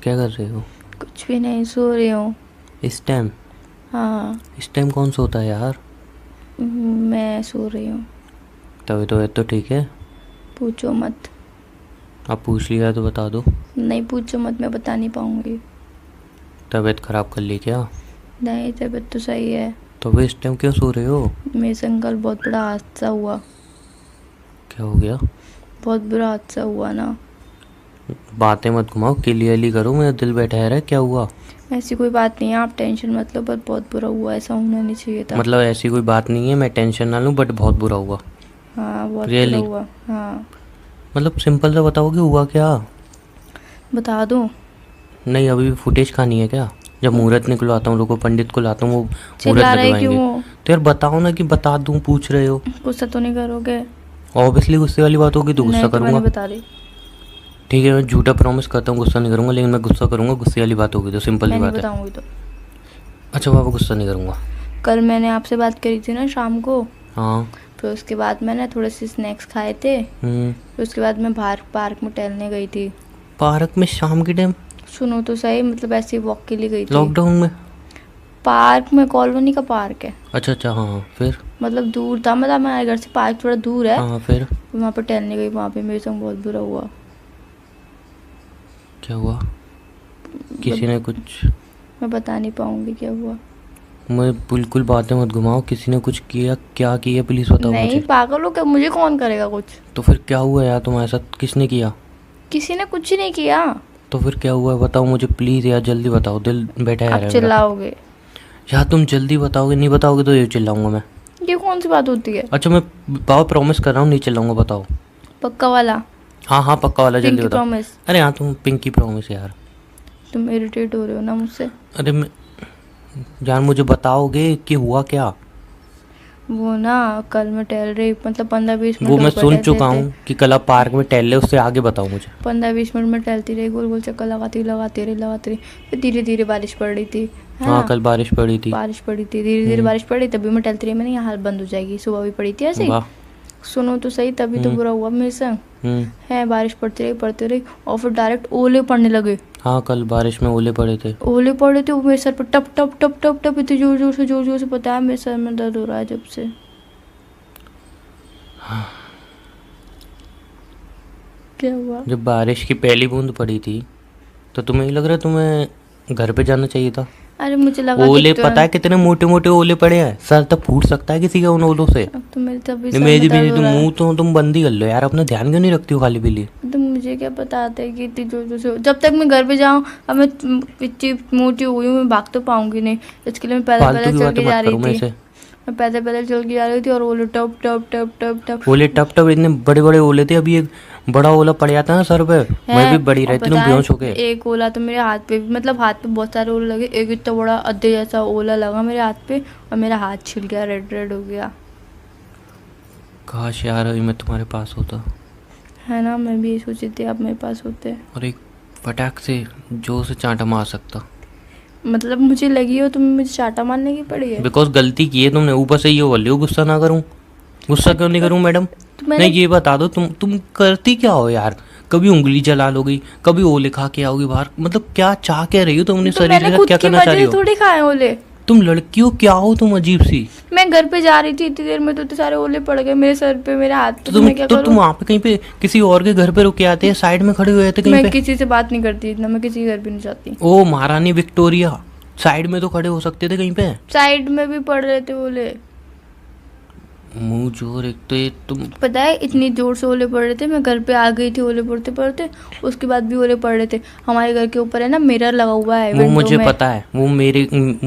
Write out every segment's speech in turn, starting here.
क्या कर रहे हो? कुछ भी नहीं, सो रही हूँ। इस टाइम? हाँ। इस टाइम कौन सोता है यार? मैं सो रही हूँ। तबीयत तो ठीक है? पूछो मत। आप पूछ लिया तो बता दो। नहीं पूछो मत, मैं बता नहीं पाऊँगी। तबीयत ख़राब कर ली क्या? नहीं, तबीयत तो सही है। तो वे इस टाइम क्यों सो रहे हो? मेरे संग कल बहुत बड़ा हादसा हुआ। क्या हो गया? बहुत बुरा हादसा हुआ ना। बातें मत घुमाओ, क्लियरली करो, मेरा दिल बैठा है। क्या हुआ? ऐसी कोई बात नहीं है, आप टेंशन मत लो, पर बहुत बुरा हुआ, ऐसा होना नहीं चाहिए था। मतलब ऐसी कोई बात नहीं है, मैं टेंशन ना लूँ, बट बहुत बुरा हुआ। हाँ, बहुत बुरा रियली? हुआ। हाँ। मतलब सिंपल सा बताओगे हुआ क्या? बता दूँ? नहीं, अभी भी फुटेज खानी है क्या? जब मुहूर्त निकलवाता हूँ, रुको पंडित को लाता हूँ, वो मुहूर्त चिल्ला रहे क्यों लगवाएंगे। हो? तो यार बताओ ना, कि बता दूँ, पूछ रहे हो। गुस्सा तो नहीं करोगे? ऑब्वियसली गुस्से वाली बात होगी तो गुस्सा नहीं तो मैं करूँगा। नहीं बता रही। ठीक है, मैं झूठा प्रॉमिस करता हूँ गुस्सा नहीं करूँगा, लेकिन मैं गुस्सा करूँगा गुस्से वाली बात होगी तो, सिंपल सी मैं नहीं बात है। बताऊँगी तो। अच्छा बाबा, गुस्सा नहीं करूँगा। कल मैंने आपसे बात करी थी ना शाम को। हाँ। फिर उसके बाद मैंने थोड़े से स्नैक्स खाए थे। फिर उसके बाद मैं बाहर पार्क में टहलने गई थी। पार्क में शाम के टाइम? सुनो तो सही, मतलब ऐसे ही वॉक के लिए गई थी। लॉकडाउन में? पार्क में, कॉलोनी का पार्क है। अच्छा अच्छा, हाँ फिर? मतलब दूर था, मतलब हमारे घर से पार्क थोड़ा दूर है। हाँ फिर? वहाँ पर टहलने गई, वहाँ पे मेरे संग बहुत बुरा हुआ। क्या हुआ? किसी ने कुछ? मैं बता नहीं पाऊँगी क्या हुआ। मैं बिल्कुल बातें मत घुमाओ, किसी ने कुछ किया? क्या किया प्लीज़ बताओ नहीं, मुझे। पागल हो क्या? मुझे कौन करेगा कुछ? तो फिर क्या हुआ यार तुम्हारे साथ, किसने किया? किसी ने कुछ नहीं किया। तो फिर क्या हुआ बताओ मुझे प्लीज़ यार, जल्दी बताओ, दिल बैठा आप है मेरा। चिल्लाओगे। यार तुम जल्दी बताओगे, नहीं बताओगे तो ये चिल्लाऊंगा मैं। ये कौन सी बात होती है? अच्छा मैं बाबा प्रॉमिस कर रहा हूँ, नहीं चिल्लाऊंगा, बताओ। पक्का वाला? हाँ हाँ पक्का वाला, जल्दी पिंकी बताओ। प्रॉमिस? अरे हाँ, तुम पिंकी प्रॉमिस यार। तुम इरिटेट हो रहे हो ना मुझसे? अरे मैं यार, मुझे बताओगे कि हुआ क्या? वो ना, कल मैं टहल रही, मतलब 15-20 वो मिनट मैं हो सुन गए चुका टहलते। हूँ कि कल आप पार्क में टहल रहे, उससे आगे बताओ मुझे। 15-20 मिनट में टहलती रही, गोल गोल चक्कर लगाती रही। फिर धीरे धीरे बारिश पड़ रही थी, है हाँ ना। कल बारिश पड़ी थी। बारिश पड़ी थी, धीरे धीरे बारिश पड़ी, तभी मैं टहलती रही। मैंने यहाँ हाल बंद हो जाएगी, सुबह भी पड़ी थी ऐसे ही। वाह। सुनो तो सही, तभी तो बुरा हुआ मेरे संग। हम्म। है, बारिश पड़ती रही और फिर डायरेक्ट ओले पड़ने लगे। हाँ कल बारिश में ओले पड़े थे। ओले पड़े थे, वो मेरे सर पर टप टप टप टप टप इतने जोर जोर से। पता है मेरे सर में दर्द हो रहा है जब से। क्या हुआ? जब बारिश की पहली बूंद पड़ी थी तो तुम्हें नहीं लग रहा तुम्हें घर पे जाना चाहिए था? अरे मुझे लगा कि ओले पता है कितने मोटे मोटे ओले पड़े हैं, सर तक फूट सकता है किसी का उन ओलों से। अब तो मेरे तभी नहीं सर में मेरी दर्द भी हो तुम रहा है। मुंह तो तुम बंद ही कर लो यार, अपना ध्यान क्यों नहीं रखती हो खाली पीली? तो मुझे क्या पता आता है कि इतनी जोर जोर से, जब तक मैं घर पे जाऊँ। अब मैं इतनी मोटी हुई हूँ, मैं भाग तो पाऊंगी नहीं। इसके लिए मैं पैदल फालतू पैदल की चल बातें के मत जा करो रही मेरे थी। से। मैं पैदल पैदल चल के जा रही थी और ओले टप टप टप टप टप। ओले टप टप इतने बड़े बड़े ओले थे, अभी एक बड़ा ओला पड़ जाता है ना सर पे, मैं भी बड़ी और रहती पता तुम है, बेहोश हो गए। एक ओला तो मेरे हाथ पे भी, मतलब हाथ पे बहुत सारे ओले लगे। एक इतना बड़ा अद्धे जैसा ओला लगा मेरे हाथ पे, और मेरा हाथ छिल गया, रेड रेड हो गया। काश यार अभी मैं तुम्हारे पास होता। है ना, मैं भी यही सोची थी आप मेरे पास होते। और एक फटाक से जोर से चांटा मार सकता। मतलब मुझे लगी हो तुम्हें मुझे चाटा मारने की पड़ी है? बिकॉज गलती की है तुमने, ऊपर से ये बोल रही हो गुस्सा ना करूं। गुस्सा क्यों नहीं करूं मैडम? तो मैंने नहीं ये बता दो, तुम करती क्या हो यार? कभी उंगली जला लोगी, कभी ओले खा के आओगी बाहर, मतलब क्या चाह क्या रही हो तुम अपने तो शरीर मैंने का, खुद क्या की करना चाह रही वजह से हो? थोड़ी खाए ओले। तुम लड़की हो क्या हो तुम, अजीब सी। मैं घर पे जा रही थी, इतनी देर में तो इतने सारे ओले पड़ गए मेरे सर पे, मेरे हाथ पे। तो तो तुम मैं क्या तो करूं? तुम वहाँ पे कहीं पे किसी और के घर पे रुक के आते हैं, साइड में खड़े हुए थे कहीं मैं पे? किसी से बात नहीं करती इतना, मैं किसी के घर भी नहीं जाती। ओ महारानी विक्टोरिया, साइड में तो खड़े हो सकते थे कहीं पे। साइड में भी पड़ रहे थे ओले। मुंह जोर, एक तो ये तुम। पता है इतनी जोर से ओले पड़ रहे थे, मैं घर पे आ गई थी ओले पड़ते पड़ते। उसके बाद भी ओले पड़ रहे थे। हमारे घर के ऊपर है ना, मिरर लगा हुआ है वो विंडो मुझे में। पता है, वो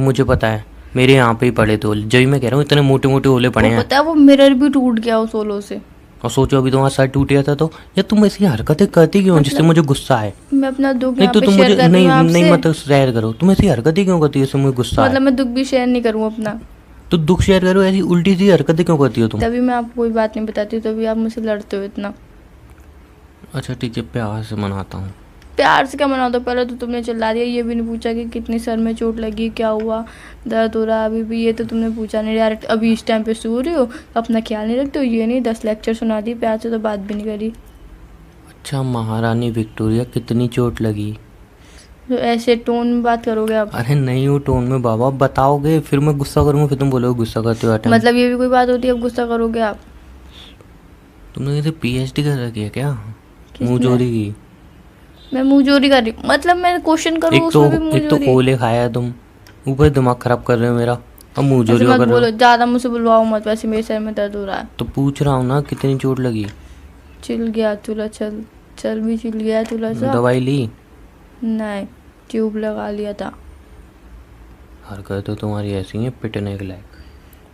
मुझे पता है, मेरे यहाँ पे ही पड़े थे ओले, जब मैं कह रहा हूँ इतने मोटे मोटे ओले पड़े वो हैं। पता है, वो मिरर भी टूट गया उस ओलों से। और सोचो अभी तुम्हारा सर टूट गया था तो। या तुम ऐसी हरकतें करती क्यों जिससे मुझे गुस्सा आए? मैं अपना दुख नहीं यहाँ तो पे तुम शेयर मुझे कर रही नहीं हूँ नहीं आपसे। मत शेयर करो, तुम ऐसी हरकतें क्यों करती हो जिससे मुझे गुस्सा आए? मतलब मैं दुख भी शेयर नहीं करूँ अपना? तो दुख शेयर करो, ऐसी उल्टी सी हरकतें क्यों करती हो तुम? तभी मैं आपको कोई बात नहीं बताती, तभी आप मुझसे लड़ते हो इतना। अच्छा ठीक है, प्यार से मनाता हूँ। प्यार से क्या मना दो, पहले तो तुमने चिल्ला दिया, ये भी नहीं पूछा कि कितनी सर में चोट लगी, क्या हुआ, दर्द हो रहा अभी भी, ये तो तुमने पूछा नहीं। डायरेक्ट अभी इस टाइम पे सो रही हो, अपना ख्याल नहीं रखते हो, ये नहीं 10 लेक्चर सुना दी, प्यार से तो बात भी नहीं करी। अच्छा महारानी विक्टोरिया, कितनी चोट लगी? तो ऐसे टोन में बात करोगे आप? अरे नहीं वो टोन में बाबा, बताओगे फिर मैं गुस्सा करूँगा, फिर तुम बोलोगे गुस्सा करते हो हर टाइम। मतलब ये भी कोई बात होती है, अब गुस्सा करोगे आप? तुमने कैसे पीएचडी कर रखी है क्या किसने? मुंह चोरी की? मैं मुंह चोरी कर रही हूँ? मतलब मैं क्वेश्चन करूँ एक तो उसमें भी मुंह एक तो चोरी? ओले खाया है तुम, ऊपर दिमाग खराब कर रहे हो मेरा, अब मुंह ऐसे चोरी मत कर रहे बोलो, हो। ज़्यादा मुझसे बुलवाओ मत, वैसे मेरे सर में दर्द हो रहा है। तो पूछ रहा हूँ ना कितनी चोट लगी। चिल गया तुला, चल चल भी चिल गया तुला सा? दवाई ली? नहीं, ट्यूब लगा लिया था। हरकत तो तुम्हारी ऐसी है पिटने के लायक।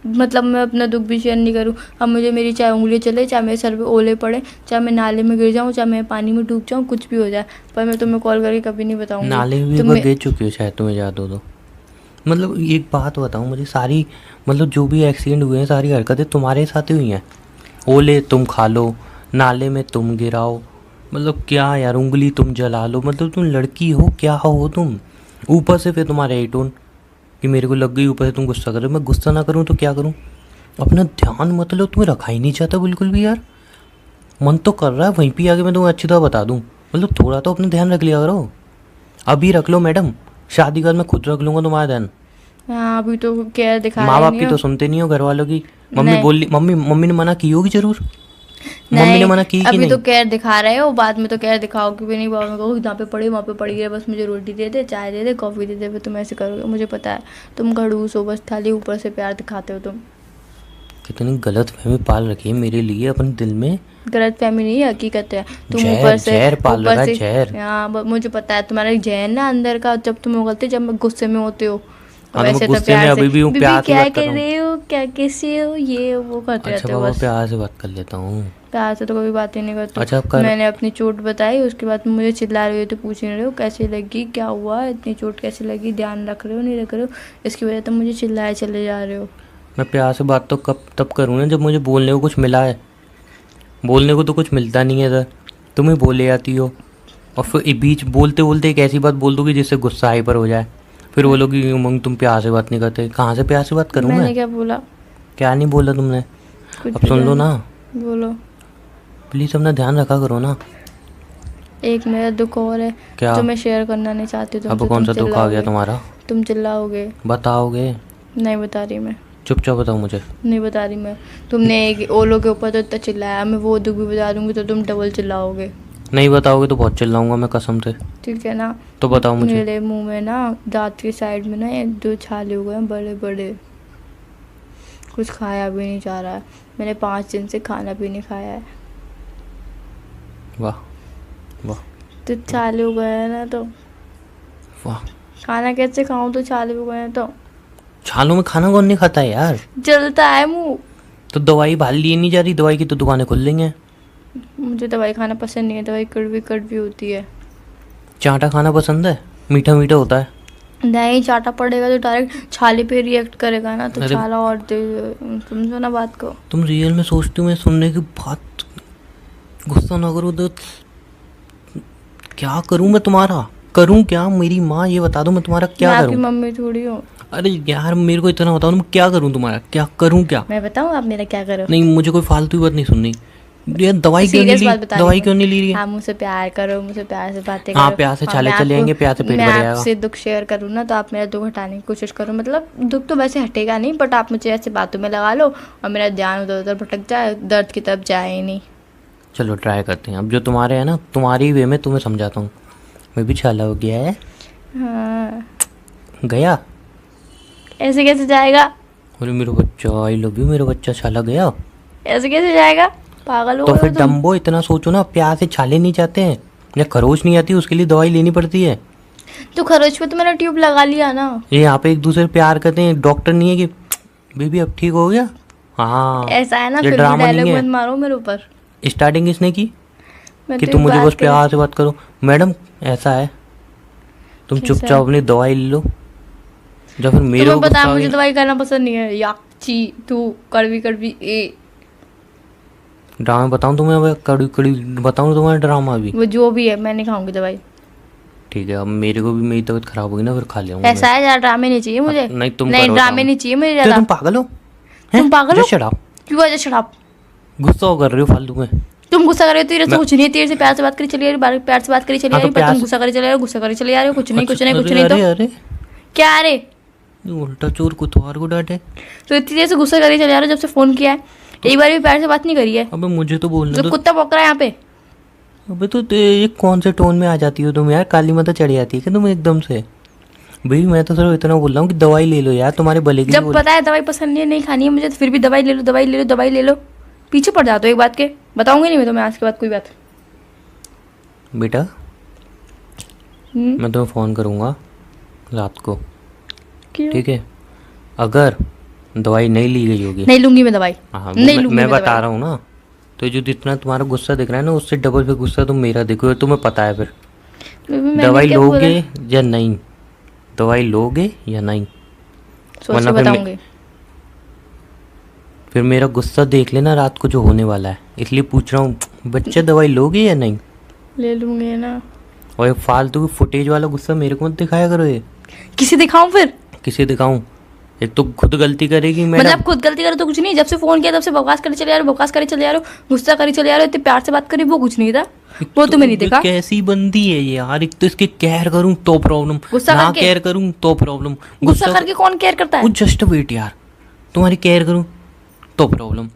मतलब मैं अपना दुख भी शेयर नहीं करूँ? अब मुझे मेरी चाहे उंगली चले, चाहे मेरे सर पे ओले पड़े, चाहे मैं नाले में गिर जाऊँ, चाहे मैं पानी में डूब जाऊँ, कुछ भी हो जाए, पर मैं तुम्हें कॉल करके कभी नहीं बताऊंगी। नाले में भी एक बार गिर चुकी हो शायद, तुम्हें याद हो तो। मतलब एक बात बताऊँ मुझे, सारी मतलब जो भी एक्सीडेंट हुए हैं सारी हरकतें तुम्हारे साथ ही हुई हैं। ओले तुम खा लो, नाले में तुम गिराओ, मतलब क्या यार, उंगली तुम जला लो, मतलब तुम लड़की हो क्या हो तुम? ऊपर से फिर तुम्हारे यही टोन कि मेरे को लग गई, ऊपर से तुम गुस्सा कर रहे हो। मैं गुस्सा ना करूँ तो क्या करूँ? अपना ध्यान मतलब तुम्हें रखा ही नहीं चाहता बिल्कुल भी यार। मन तो कर रहा है वहीं पे आके मैं तुम्हें अच्छी तरह बता दूँ, मतलब थोड़ा तो अपना ध्यान रख लिया करो। अभी रख लो मैडम, शादी के बाद मैं खुद रख लूँगा तुम्हारा ध्यान। हाँ, अभी तो केयर दिखा माँ रहे बाप नहीं की हो। तो सुनते नहीं हो, घर वालों की। मम्मी नहीं। बोली, मम्मी ने मना की होगी जरूर। मम्मी ने नहीं, मना की कि अभी नहीं? तो केयर दिखा रहे हो, बाद में तो केयर दिखाओगे भी नहीं। बाबा में कहो जहाँ पे पड़ी वहाँ पे पड़ी है, बस मुझे रोटी दे दे, चाय दे दे, कॉफ़ी दे दे, फिर तुम ऐसे करोगे, मुझे पता है। तुम खड़ूस हो बस, खाली ऊपर से प्यार दिखाते हो तुम। कितनी गलत फहमी पाल रखी है मेरे लिए अपने दिल में। गलत फहमी नहीं है, हकीकत है। तुम जहर ऊपर से जहर पाल रखा है, जहर। हाँ, मुझे पता है तुम्हारा जहन ना अंदर का, जब तुम उगलते, जब मैं गुस्से में होते हो। हाँ, तो मैं वैसे तो गुस्से में प्यार से, अभी भी हूँ, बीबी प्यार से क्या बात कर कर रहा हूँ। रहे हो, क्या कैसे हो, ये वो करते अच्छा रहते हो बाबा, बस। प्यार से बात कर लेता हूँ। प्यार से तो कभी बात ही नहीं करते। अच्छा अब कर। मैंने अपनी चोट बताई, उसके बाद मुझे चिल्ला रहे हो, तो पूछ नहीं रहे हो कैसे लगी, क्या हुआ, इतनी चोट कैसे लगी, ध्यान रख रहे हो नहीं रख रहे हो, इसकी वजह तो मुझे चिल्लाए चले जा रहे हो। मैं प्यार से बात तो कब तब करूँ ना जब मुझे बोलने को कुछ मिला है। बोलने को तो कुछ मिलता नहीं है सर, तुम ही बोले जाती हो। और फिर बीच बोलते बोलते एक ऐसी बात बोल दोगी जिससे गुस्सा हाइपर हो जाए, फिर बोलोगी उमंग तुम प्यार से बात नहीं करते। कहाँ से प्यार से बात करूँ मैंने मैं? क्या बोला? क्या नहीं बोला तुमने? कुछ अब भी सुन लो ना, बोलो। प्लीज़ अपना ध्यान रखा करो ना। एक मेरा दुख और है क्या? जो मैं शेयर करना नहीं चाहती तुमसे। अब कौन सा तुम दुख आ गया चिल्लाओगे। तुम्हारा? तुम चिल्लाओगे। बताओगे? नहीं बता रही मैं, चुपचाप बताओ मुझे। नहीं बता रही मैं। तुमने एक ओलो के ऊपर तो इतना चिल्लाया, मैं वो दुख भी बता दूंगी तो तुम डबल चिल्लाओगे। नहीं बताओगे तो बहुत चिल्लाऊंगा मैं कसम से। ठीक है ना? तो बताओ मुझे। मेरे मुंह में ना, दांत की साइड में ना, एक दो छाले हुए हैं बड़े बड़े। कुछ खाया भी नहीं जा रहा है, मैंने 5 दिन से खाना भी नहीं खाया है। वाह वाह तो छाले हो गए हैं ना, तो वाह। खाना कैसे खाऊं, तो छाले हो गए हैं तो। छालों में खाना कौन नहीं खाता है यार? जलता है मुंह। तो दवाई भाल लिए नहीं जा रही? दवाई की तो दुकानें खुल रही हैं। मुझे दवाई खाना पसंद नहीं है, दवाई कड़वी कड़वी होती है। चाटा खाना पसंद है? मीठा मीठा होता है। नहीं, चाटा पड़ेगा तो डायरेक्ट छाले पे रिएक्ट करेगा ना, तो अरे- छाला और दे। समझो ना बात को। तुम रियल में सोचती हो मैं सुनने की बात गुस्सा ना करूँ तो क्या करूँ मैं तुम्हारा? करूँ क्या? मेरी माँ ये बता दो मैं तुम्हारा क्या मैं आपकी करूँ? मम्मी थोड़ी हूँ। अरे यार मेरे को इतना बताओ, मैं क्या करूँ तुम्हारा? क्या करूँ क्या? मैं बताऊँ आप मेरा क्या करो? नहीं मुझे कोई फालतू बात नहीं सुननी। ये दवाई क्यों नहीं सीरियस ली? बात बता रही दवाई हूँ। क्यों नहीं ली रही है? आप मुझसे प्यार करो, मुझसे प्यार से बातें हाँ, करो। प्यार से और छाले मैं चले आपको- आएंगे, प्यार से पेट मैं भर जाएगा। आपसे दुख शेयर करूँ ना, तो आप मेरा दुख हटाने की कोशिश करो। मतलब दुख तो वैसे हटेगा नहीं, बट आप मुझे ऐसे बातों में लगा लो और मेरा ध्यान उधर उधर भटक जाए, दर्द की तरफ जाए ही नहीं। चलो ट्राई करते हैं। अब जो तुम्हारे है ना, तुम्हारी वे में तुम्हें समझाता हूँ। मैं भी छाला हो गया है। हाँ, गया? ऐसे कैसे जाएगा? अरे मेरा बच्चा, आई लव यू, मेरा बच्चा छाला गया। ऐसे कैसे जाएगा? पागल हो तो गए फिर हो तुम। डम्बो इतना सोचो ना, प्यार से छाले नहीं जाते हैं या खरोच नहीं आती, उसके लिए दवाई लेनी पड़ती है। तो खरोच पे तो मैंने ट्यूब लगा लिया ना। ये यहाँ पे एक दूसरे से प्यार करते हैं, डॉक्टर नहीं है कि बेबी अब ठीक हो गया। हाँ, ऐसा है ना, ये फिर भी ड्रामा डायलॉग नहीं मत है। मारो मेरे ऊपर। स्टार्टिंग किसने की मैं कि तो तुम एक मुझे बात बस प्यार से बात करो? मैडम ऐसा है, तुम कैसा चुपचाप है? अपनी दवाई ले लो। जब फिर मेरे तुम्हें को पता गुस्सा है आ मुझे गया- दवाई खाना पसंद नहीं है। याक ची तू कड़वी कड़वी ए। ड्रामा बताऊँ तुम्हें? अब कड़ी कड़ी बताऊँ तुम्हारा ड्रामा भी? वो जो भी है, मैं नहीं खाऊंगी दवाई। ठीक है, अब मेरे को भी मेरी तबीयत खराब होगी ना, फिर खा लेऊंगा ऐसा है, ज्यादा ड्रामे नहीं चाहिए मुझे। नहीं, तुम नहीं, करो ड्रामे काम। नहीं चाहिए मुझे तो ज्यादा। तुम पागल हो? तुम पागल हो? शराब क्यों वजह शराब? गुस्सा कर रहे हो फालतू में? तुम तुम गुस्सा कर रहे हो, तेरे से मैं- कुछ नहीं है, तेरे से प्यार से बात करी चली आ रही, प्यार से बात करी चली आ हाँ, तो रही, पर प्यार तुम से- गुस्सा करी चले आ रहे हो, गुस्सा करी चले आ रहे हो, कुछ नहीं कुछ नहीं कुछ अरे नहीं। अरे तो अरे क्या अरे, ये उल्टा चोर कुतवार को डांटे। तो इतनी देर से गुस्सा करी चले आ रहे हो जब से फोन किया है, एक बार भी प्यार से बात नहीं करी है, अबे मुझे तो बोलने तो दो। कुत्ता भौंक रहा है यहाँ पे। अबे तो ये कौन से टोन में आ जाती हो तुम यार, काली माता चढ़ जाती है क्या तुम एकदम से। भाई मैं तो सिर्फ इतना बोल रहा हूँ कि दवाई ले लो यार, तुम्हारे भले के लिए जब बोल। पता है दवाई पसंद नहीं है, नहीं खानी है मुझे, तो फिर भी दवाई ले लो दवाई ले लो दवाई ले लो, पीछे पड़ जाते हो एक बात के। बताऊंगी नहीं मैं तुम्हें आज के बाद कोई बात। बेटा मैं तुम्हें फ़ोन करूँगा रात को, क्यों? ठीक है? अगर दवाई नहीं ली गई होगी, नहीं लूंगी मैं दवाई, हाँ नहीं लूंगी मैं बता दवाई। रहा हूँ ना, तो जो जितना तुम्हारा गुस्सा दिख रहा है ना, उससे डबल पे गुस्सा तुम मेरा देखो, तुम्हें पता है। फिर मैंने दवाई क्या बोला? लोगे या नहीं, दवाई लोगे या नहीं, सोच के वरना फिर बताऊंगी। फिर मेरा गुस्सा देख लेना रात को जो होने वाला है, इसलिए पूछ रहा हूँ बच्चे दवाई लोगे या नहीं। ले लूंगी ना। और ये फालतू की फुटेज वाला गुस्सा मेरे को मत दिखाया करो, ये किसी दिखाऊं फिर? किसे दिखाऊं? एक तो खुद गलती करेगी मैडम। मतलब खुद गलती करे तो कुछ नहीं, जब से फोन किया तब से बकवास करे चले आ रहे हो, बकवास करे चले आ रहे हो, गुस्सा करे चले आ रहे हो, इतने प्यार से बात करी वो कुछ नहीं था, वो तुम्हें नहीं देखा। कैसी बंदी है ये यार, एक तो इसके केयर करूं तो प्रॉब्लम, गुस्सा ना करके? केयर करूं तो प्रॉब्लम। गुस्सा करके कौन केयर करता है? जस्ट वेट यार, तुम्हारी केयर करूं तो प्रॉब्लम,